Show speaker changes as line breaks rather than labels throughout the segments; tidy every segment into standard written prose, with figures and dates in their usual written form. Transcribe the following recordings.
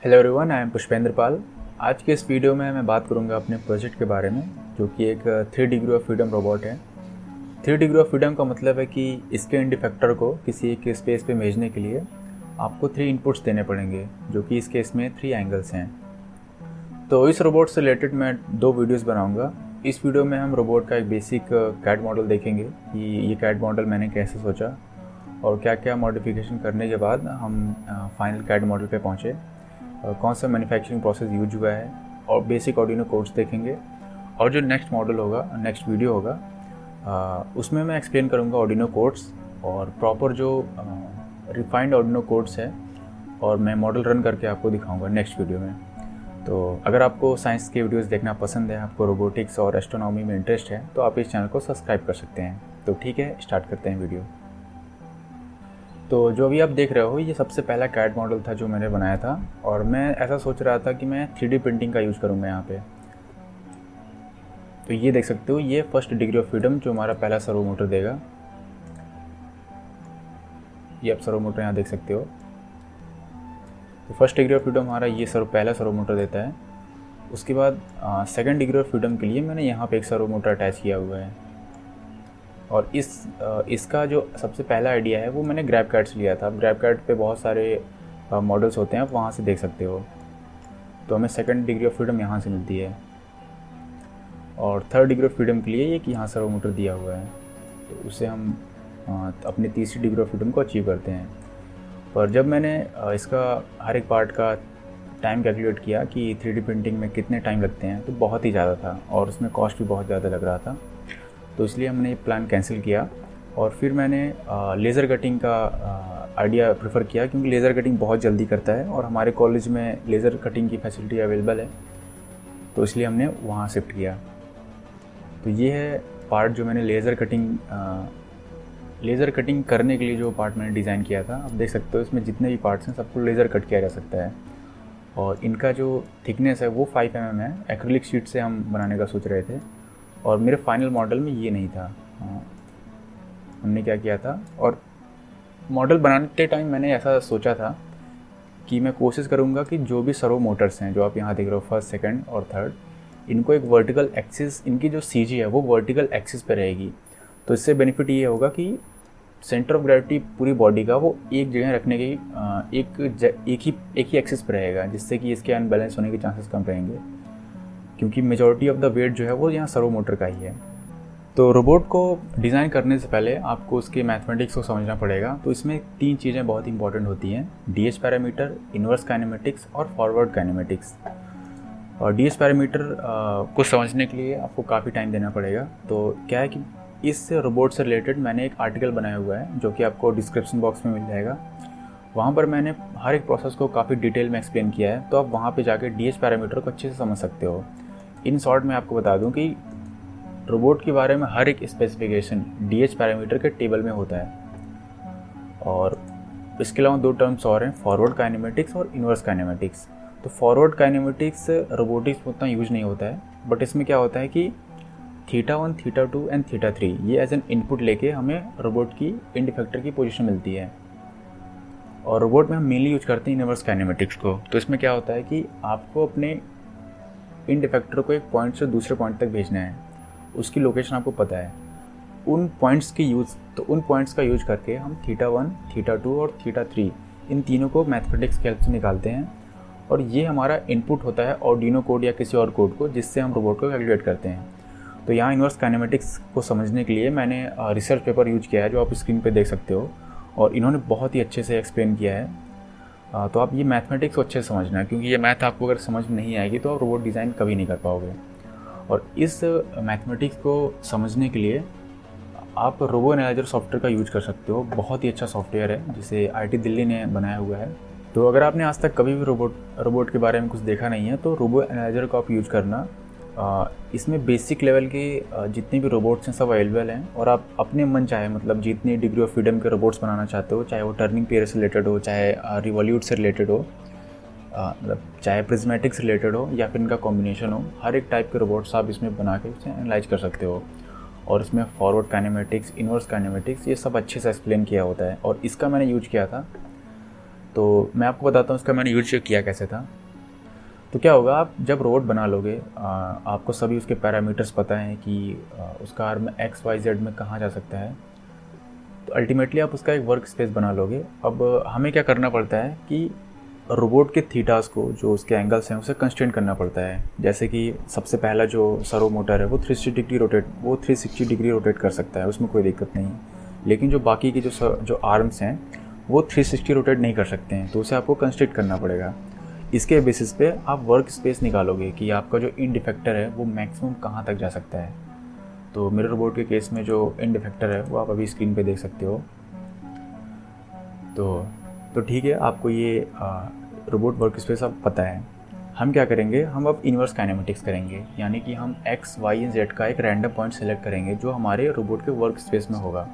Hello everyone, I am Pushpendra Pal. आज के इस वीडियो में मैं बात करूंगा अपने प्रोजेक्ट के बारे में, जो कि एक 3 डिग्री ऑफ फ्रीडम रोबोट है। 3 डिग्री ऑफ फ्रीडम का मतलब है कि इसके इंड इफेक्टर को किसी एक स्पेस पे भेजने के लिए आपको 3 इनपुट्स देने पड़ेंगे, जो कि इस केस में 3 एंगल्स हैं। तो इस रोबोट से रिलेटेड मैं 2 वीडियोस बनाऊंगा। इस वीडियो में हम रोबोट का एक बेसिक कैड मॉडल देखेंगे कि ये कैड मॉडल मैंने कैसे सोचा और क्या क्या मॉडिफिकेशन करने के बाद हम फाइनल कैड मॉडल पे पहुँचे, कौन सा मैन्युफैक्चरिंग प्रोसेस यूज हुआ है, और बेसिक ऑर्डिनो कोड्स देखेंगे। और जो नेक्स्ट मॉडल होगा, नेक्स्ट वीडियो होगा, उसमें मैं एक्सप्लेन करूँगा ऑर्डिनो कोड्स और प्रॉपर जो रिफाइंड ऑर्डिनो कोड्स है, और मैं मॉडल रन करके आपको दिखाऊंगा नेक्स्ट वीडियो में। तो अगर आपको साइंस के वीडियोस देखना पसंद है, आपको रोबोटिक्स और एस्ट्रोनॉमी में इंटरेस्ट है, तो आप इस चैनल को सब्सक्राइब कर सकते हैं। तो ठीक है, स्टार्ट करते हैं वीडियो। तो जो भी आप देख रहे हो, ये सबसे पहला कैड मॉडल था जो मैंने बनाया था, और मैं ऐसा सोच रहा था कि मैं 3D प्रिंटिंग का यूज़ करूँगा यहाँ पे। तो ये देख सकते हो, ये फर्स्ट डिग्री ऑफ फ्रीडम जो हमारा पहला सर्वो मोटर देगा। ये आप सर्वो मोटर यहाँ देख सकते हो। तो फर्स्ट डिग्री ऑफ फ्रीडम हमारा ये पहला सर्वो मोटर देता है। उसके बाद सेकंड डिग्री ऑफ फ्रीडम के लिए मैंने यहाँ पे एक सर्वो मोटर अटैच किया हुआ है। और इसका जो सबसे पहला आइडिया है वो मैंने ग्रैबकैट से लिया था। ग्रैबकैट पे बहुत सारे मॉडल्स होते हैं, आप वहाँ से देख सकते हो। तो हमें सेकंड डिग्री ऑफ फ्रीडम यहाँ से मिलती है, और थर्ड डिग्री ऑफ फ्रीडम के लिए एक यहाँ सर्वो मोटर दिया हुआ है। तो उससे हम अपनी तीसरी डिग्री ऑफ फ्रीडम को अचीव करते हैं। पर जब मैंने इसका हर एक पार्ट का टाइम कैलकुलेट किया कि 3D प्रिंटिंग में कितने टाइम लगते हैं, तो बहुत ही ज़्यादा था और उसमें कॉस्ट भी बहुत ज़्यादा लग रहा था। तो इसलिए हमने ये प्लान कैंसिल किया, और फिर मैंने लेज़र कटिंग का आइडिया प्रेफर किया, क्योंकि लेज़र कटिंग बहुत जल्दी करता है और हमारे कॉलेज में लेज़र कटिंग की फैसिलिटी अवेलेबल है। तो इसलिए हमने वहाँ शिफ्ट किया। तो ये है पार्ट जो मैंने लेज़र कटिंग करने के लिए जो पार्ट मैंने डिज़ाइन किया था। आप देख सकते हो, इसमें जितने भी पार्ट्स हैं सबको लेज़र कट किया जा सकता है, और इनका जो थिकनेस है वो 5 mm है। एक्रिलिक शीट से हम बनाने का सोच रहे थे, और मेरे फाइनल मॉडल में ये नहीं था। हमने क्या किया था, और मॉडल बनाते टाइम मैंने ऐसा सोचा था कि मैं कोशिश करूँगा कि जो भी सर्वो मोटर्स हैं जो आप यहाँ देख रहे हो, फर्स्ट, सेकंड और थर्ड, इनको एक वर्टिकल एक्सिस, इनकी जो सीजी है वो वर्टिकल एक्सिस पे रहेगी। तो इससे बेनिफिट ये होगा कि सेंटर ऑफ ग्रेविटी पूरी बॉडी का वो एक जगह रखने की एक ही एक्सिस पे रहेगा, जिससे कि इसके अनबैलेंस होने के चांसेस कम रहेंगे, क्योंकि मेजॉरिटी ऑफ द वेट जो है वो यहाँ सर्वो मोटर का ही है। तो रोबोट को डिज़ाइन करने से पहले आपको उसके मैथमेटिक्स को समझना पड़ेगा। तो इसमें 3 चीज़ें बहुत इंपॉर्टेंट होती हैं: डीएच पैरामीटर, इन्वर्स काइनेमेटिक्स और फॉरवर्ड काइनेमेटिक्स। और डीएच पैरामीटर को समझने के लिए आपको काफ़ी टाइम देना पड़ेगा। तो क्या है कि इस रोबोट से रिलेटेड मैंने एक आर्टिकल बनाया हुआ है, जो कि आपको डिस्क्रिप्शन बॉक्स में मिल जाएगा। वहाँ पर मैंने हर एक प्रोसेस को काफ़ी डिटेल में एक्सप्लेन किया है, तो आप वहाँ पे जाकर डीएच पैरामीटर को अच्छे से समझ सकते हो। इन शॉर्ट में आपको बता दूं कि रोबोट के बारे में हर एक स्पेसिफिकेशन डीएच पैरामीटर के टेबल में होता है। और इसके अलावा 2 टर्म्स और हैं, फॉरवर्ड काइनेमेटिक्स और इन्वर्स काइनेमेटिक्स। तो फॉरवर्ड काइनेमेटिक्स रोबोटिक्स में उतना यूज नहीं होता है, बट इसमें क्या होता है कि θ1, θ2 एंड θ3 ये एज एन इनपुट लेके हमें रोबोट की इंड इफेक्टर की पोजीशन मिलती है। और रोबोट में हम मेनली यूज करते हैं इन्वर्स काइनेमेटिक्स को। तो इसमें क्या होता है कि आपको अपने इंड इफेक्टर को एक पॉइंट से दूसरे पॉइंट तक भेजना है, उसकी लोकेशन आपको पता है। उन पॉइंट्स का यूज करके हम θ1, θ2 और θ3 इन तीनों को मैथमेटिक्स की हेल्प से निकालते हैं, और ये हमारा इनपुट होता है ऑर्डिनो कोड या किसी और कोड को, जिससे हम रोबोट को कैलकुलेट करते हैं। तो यहाँ इन्वर्स काइनेमेटिक्स को समझना के लिए मैंने रिसर्च पेपर यूज किया है, जो आप स्क्रीन पर देख सकते हो, और इन्होंने बहुत ही अच्छे से एक्सप्लेन किया है। तो आप ये मैथमेटिक्स को अच्छे से समझना है, क्योंकि ये मैथ आपको अगर समझ में नहीं आएगी तो आप रोबोट डिज़ाइन कभी नहीं कर पाओगे। और इस मैथमेटिक्स को समझने के लिए आप रोबो एनालाइजर सॉफ्टवेयर का यूज कर सकते हो। बहुत ही अच्छा सॉफ्टवेयर है, जिसे आईटी दिल्ली ने बनाया हुआ है। तो अगर आपने आज तक कभी भी रोबोट के बारे में कुछ देखा नहीं है, तो रोबो एनालाइजर का आप यूज करना। इसमें बेसिक लेवल के जितने भी रोबोट्स हैं सब अवेलेबल हैं, और आप अपने मन चाहे मतलब जितनी डिग्री ऑफ फ्रीडम के रोबोट्स बनाना चाहते हो, चाहे वो टर्निंग पेयर से रिलेटेड हो, चाहे रिवॉल्यूट से रिलेटेड हो, मतलब चाहे प्रिज्मेटिक से रिलेटेड हो, या फिर इनका कॉम्बिनेशन हो, हर एक टाइप के रोबोट्स आप इसमें बना के उसे एनालाइज कर सकते हो। और इसमें फॉरवर्ड काइनेमेटिक्स, इन्वर्स काइनेमेटिक्स, ये सब अच्छे से एक्सप्लेन किया होता है। और इसका मैंने यूज किया था तो मैं आपको बताता हूँ इसका मैंने यूज किया कैसे था। तो क्या होगा, आप जब रोबोट बना लोगे, आपको सभी उसके पैरामीटर्स पता हैं कि उसका आर्म XYZ में कहाँ जा सकता है, तो अल्टीमेटली आप उसका एक वर्क स्पेस बना लोगे। अब हमें क्या करना पड़ता है कि रोबोट के थीटास को, जो उसके एंगल्स हैं, उसे कंस्ट्रेंट करना पड़ता है। जैसे कि सबसे पहला जो सर्वो मोटर है वो 360 डिग्री रोटेट कर सकता है, उसमें कोई दिक्कत नहीं है। लेकिन जो बाकी की जो आर्म्स हैं वो 360 रोटेट नहीं कर सकते हैं, तो उसे आपको कंस्ट्रेंट करना पड़ेगा। इसके बेसिस पे आप वर्क स्पेस निकालोगे कि आपका जो इंड इफेक्टर है वो मैक्सिमम कहाँ तक जा सकता है। तो मेरे रोबोट के केस में जो इंड इफेक्टर है वो आप अभी स्क्रीन पे देख सकते हो। तो ठीक है, आपको ये रोबोट वर्क स्पेस अब पता है। हम क्या करेंगे, हम अब इन्वर्स काइनेमेटिक्स करेंगे, यानी कि हम X, Y और Z का एक रैंडम पॉइंट सेलेक्ट करेंगे जो हमारे रोबोट के वर्क स्पेस में होगा।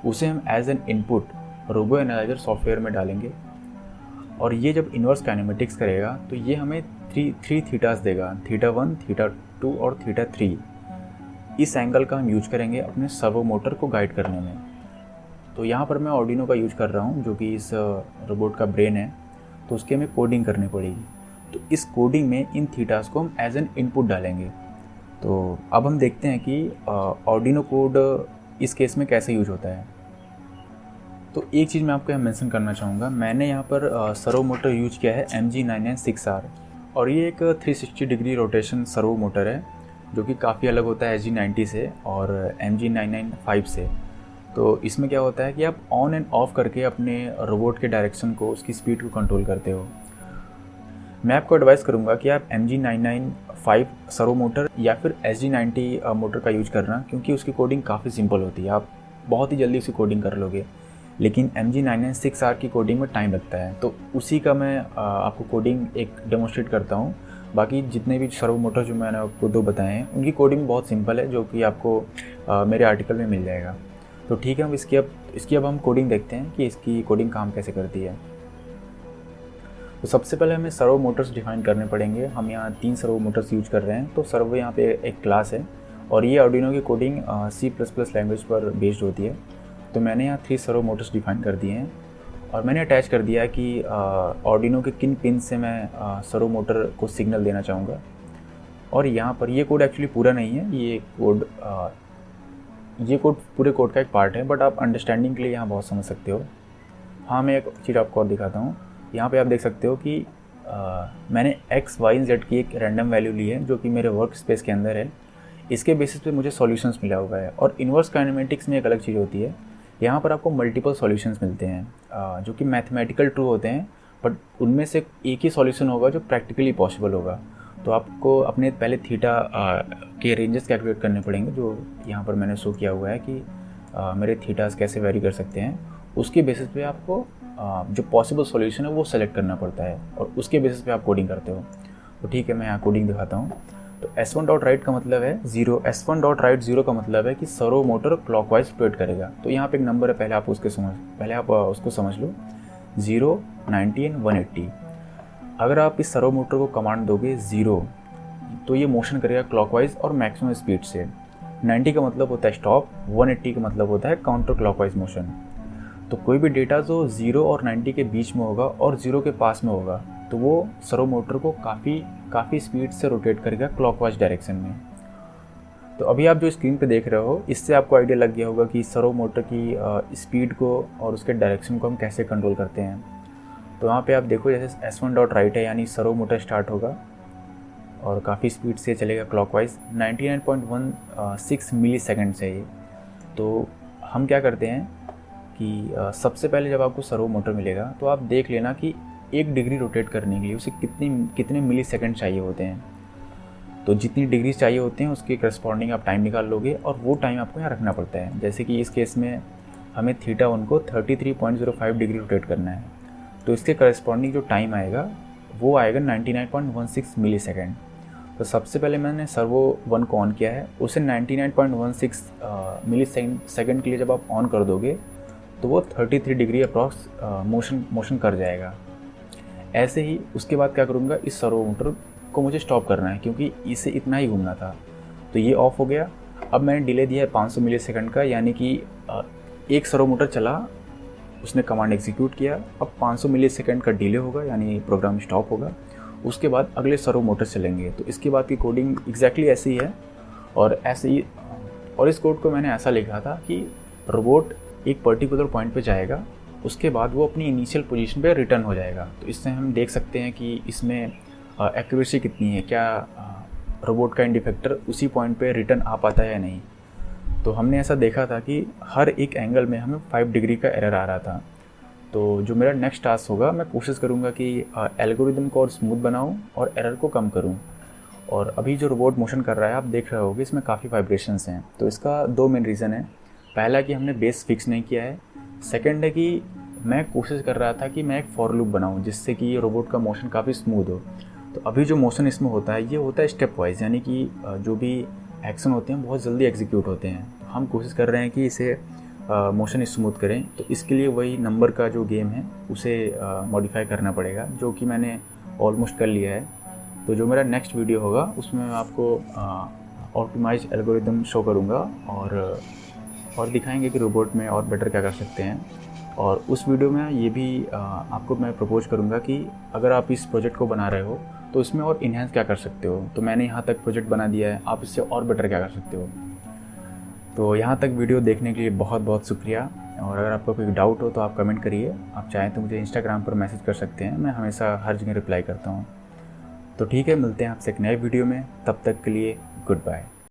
उसे हम as an input robo analyser software में डालेंगे, और ये जब इन्वर्स काइनेमेटिक्स करेगा तो ये हमें थ्री थीटास देगा, θ1, θ2 और θ3। इस एंगल का हम यूज करेंगे अपने सर्वो मोटर को गाइड करने में। तो यहाँ पर मैं आर्डिनो का यूज कर रहा हूँ, जो कि इस रोबोट का ब्रेन है, तो उसकी हमें कोडिंग करनी पड़ेगी। तो इस कोडिंग में इन थीटास को हम एज एन इनपुट डालेंगे। तो अब हम देखते हैं कि आर्डिनो कोड इस केस में कैसे यूज होता है। तो एक चीज़ मैं आपको यहाँ मेंशन करना चाहूँगा, मैंने यहाँ पर सर्वो मोटर यूज किया है MG996R, और ये एक 360 डिग्री रोटेशन सर्वो मोटर है जो कि काफ़ी अलग होता है SG90 से और MG995 से। तो इसमें क्या होता है कि आप ऑन एंड ऑफ करके अपने रोबोट के डायरेक्शन को, उसकी स्पीड को कंट्रोल करते हो। मैं आपको एडवाइस करूंगा कि आप MG995 सर्वो मोटर या फिर SG90 मोटर का यूज करना, क्योंकि उसकी कोडिंग काफ़ी सिंपल होती है, आप बहुत ही जल्दी उसकी कोडिंग कर लोगे। लेकिन MG996R की कोडिंग में टाइम लगता है, तो उसी का मैं आपको कोडिंग एक डेमोन्स्ट्रेट करता हूँ। बाकी जितने भी सर्वो मोटर जो मैंने आपको दो बताए हैं उनकी कोडिंग बहुत सिंपल है, जो कि आपको मेरे आर्टिकल में मिल जाएगा। तो ठीक है, हम इसकी अब हम कोडिंग देखते हैं कि इसकी कोडिंग काम कैसे करती है। तो सबसे पहले हमें सर्वो मोटर्स डिफाइन करने पड़ेंगे। हम यहाँ 3 सर्वो मोटर्स यूज कर रहे हैं। तो सर्वो यहाँ पे एक क्लास है और ये आर्डिनो की कोडिंग C++ लैंग्वेज पर बेस्ड होती है। तो मैंने यहाँ 3 सर्वो मोटर्स डिफाइन कर दिए हैं और मैंने अटैच कर दिया है कि आर्डिनो के किन पिन से मैं सर्वो मोटर को सिग्नल देना चाहूँगा। और यहाँ पर ये कोड एक्चुअली पूरा नहीं है, ये कोड पूरे कोड का एक पार्ट है, बट आप अंडरस्टैंडिंग के लिए यहाँ बहुत समझ सकते हो। हाँ, मैं एक चीज़ आपको और दिखाता हूँ। यहाँ पे आप देख सकते हो कि मैंने X, Y और Z की एक रैंडम वैल्यू ली है जो कि मेरे वर्क स्पेस के अंदर है। इसके बेसिस पे मुझे सॉल्यूशंस मिला हुआ है। और इन्वर्स काइनेमेटिक्स में एक अलग चीज़ होती है, यहाँ पर आपको मल्टीपल सॉल्यूशंस मिलते हैं जो कि मैथमेटिकल ट्रू होते हैं, बट उनमें से एक ही सॉल्यूशन होगा जो प्रैक्टिकली पॉसिबल होगा। तो आपको अपने पहले थीटा के रेंजेस कैलकुलेट करने पड़ेंगे, जो यहाँ पर मैंने शो किया हुआ है कि मेरे थीटास कैसे वेरी कर सकते हैं। उसके बेसिस पे आपको जो पॉसिबल सॉल्यूशन है वो सेलेक्ट करना पड़ता है और उसके बेसिस पे आप कोडिंग करते हो। तो ठीक है, मैं यहाँ कोडिंग दिखाता हूँ। तो S1.write का मतलब है 0, S1.write 0 का मतलब है कि सर्वो मोटर क्लॉकवाइज रोटेट करेगा। तो यहाँ पे एक नंबर है, पहले आप उसको समझ लो, 0, 90 और 180। अगर आप इस सर्वो मोटर को कमांड दोगे 0, तो ये मोशन करेगा क्लॉकवाइज और मैक्सिमम स्पीड से। 90 का मतलब होता है स्टॉप, 180 का मतलब होता है काउंटर क्लॉकवाइज मोशन। तो कोई भी डेटा जो 0 और 90 के बीच में होगा और 0 के पास में होगा, तो वो सर्वो मोटर को काफ़ी स्पीड से रोटेट करेगा क्लॉकवाइज डायरेक्शन में। तो अभी आप जो स्क्रीन पे देख रहे हो, इससे आपको आइडिया लग गया होगा कि सर्वो मोटर की स्पीड को और उसके डायरेक्शन को हम कैसे कंट्रोल करते हैं। तो यहाँ पे आप देखो, जैसे S1.write है, यानी सर्वो मोटर स्टार्ट होगा और काफ़ी स्पीड से चलेगा क्लॉकवाइज। 99.16 मिली सेकेंड है ये। तो हम क्या करते हैं कि सबसे पहले जब आपको सर्वो मोटर मिलेगा तो आप देख लेना कि 1 डिग्री रोटेट करने के लिए उसे कितने मिली सेकेंड चाहिए होते हैं। तो जितनी डिग्री चाहिए होते हैं उसके करस्पॉन्डिंग आप टाइम निकाल लोगे और वो टाइम आपको यहाँ रखना पड़ता है। जैसे कि इस केस में हमें θ1 को 33.05 डिग्री रोटेट करना है, तो इसके करस्पॉन्डिंग जो टाइम आएगा वो आएगा 99.16 मिली सेकेंड। तो सबसे पहले मैंने सर्वो 1 को ऑन किया है, उसे 99.16 मिली सेकेंड के लिए जब आप ऑन कर दोगे तो वो 33 डिग्री अप्रॉक्स मोशन कर जाएगा। ऐसे ही उसके बाद क्या करूँगा, इस सर्वो मोटर को मुझे स्टॉप करना है क्योंकि इसे इतना ही घूमना था। तो ये ऑफ हो गया। अब मैंने डिले दिया है 500 मिली सेकेंड का, यानी कि एक सर्वो मोटर चला उसने कमांड एग्जीक्यूट किया। अब 500 मिली सेकेंड का डिले होगा, यानी प्रोग्राम स्टॉप होगा। उसके बाद अगले सर्वो मोटर चलेंगे। तो इसके बाद की कोडिंग एग्जैक्टली ऐसी ही है और ऐसे ही। और इस कोड को मैंने ऐसा लिखा था कि रोबोट एक पर्टिकुलर पॉइंट पे जाएगा, उसके बाद वो अपनी इनिशियल पोजीशन पे रिटर्न हो जाएगा। तो इससे हम देख सकते हैं कि इसमें एक्यूरेसी कितनी है, क्या रोबोट का एंड इफेक्टर उसी पॉइंट पे रिटर्न आ पाता है या नहीं। तो हमने ऐसा देखा था कि हर एक एंगल में हमें 5 डिग्री का एरर आ रहा था। तो जो मेरा नेक्स्ट टास्क होगा, मैं कोशिश करूँगा कि एल्गोरिदम को और स्मूथ बनाऊँ और एरर को कम करूँ। और अभी जो रोबोट मोशन कर रहा है, आप देख रहे होगे इसमें काफ़ी वाइब्रेशंस हैं। तो इसका 2 मेन रीज़न है। पहला कि हमने बेस फिक्स नहीं किया है। सेकंड है कि मैं कोशिश कर रहा था कि मैं एक फॉर लूप बनाऊं जिससे कि ये रोबोट का मोशन काफ़ी स्मूथ हो। तो अभी जो मोशन इसमें होता है, ये होता है स्टेप वाइज, यानी कि जो भी एक्शन होते हैं बहुत जल्दी एग्जीक्यूट होते हैं। तो हम कोशिश कर रहे हैं कि इसे मोशन स्मूथ करें। तो इसके लिए वही नंबर का जो गेम है उसे मॉडिफाई करना पड़ेगा, जो कि मैंने ऑलमोस्ट कर लिया है। तो जो मेरा नेक्स्ट वीडियो होगा उसमें मैं आपको ऑप्टिमाइज एल्गोरिदम शो करूँगा और दिखाएंगे कि रोबोट में और बेटर क्या कर सकते हैं। और उस वीडियो में ये भी आपको मैं प्रपोज करूँगा कि अगर आप इस प्रोजेक्ट को बना रहे हो तो इसमें और इन्हेंस क्या कर सकते हो। तो मैंने यहाँ तक प्रोजेक्ट बना दिया है, आप इससे और बेटर क्या कर सकते हो। तो यहाँ तक वीडियो देखने के लिए बहुत बहुत शुक्रिया। और अगर आपका कोई डाउट हो तो आप कमेंट करिए। आप चाहें तो मुझे इंस्टाग्राम पर मैसेज कर सकते हैं, मैं हमेशा हर जगह रिप्लाई करता हूँ। तो ठीक है, मिलते हैं आपसे एक नए वीडियो में। तब तक के लिए गुड बाय।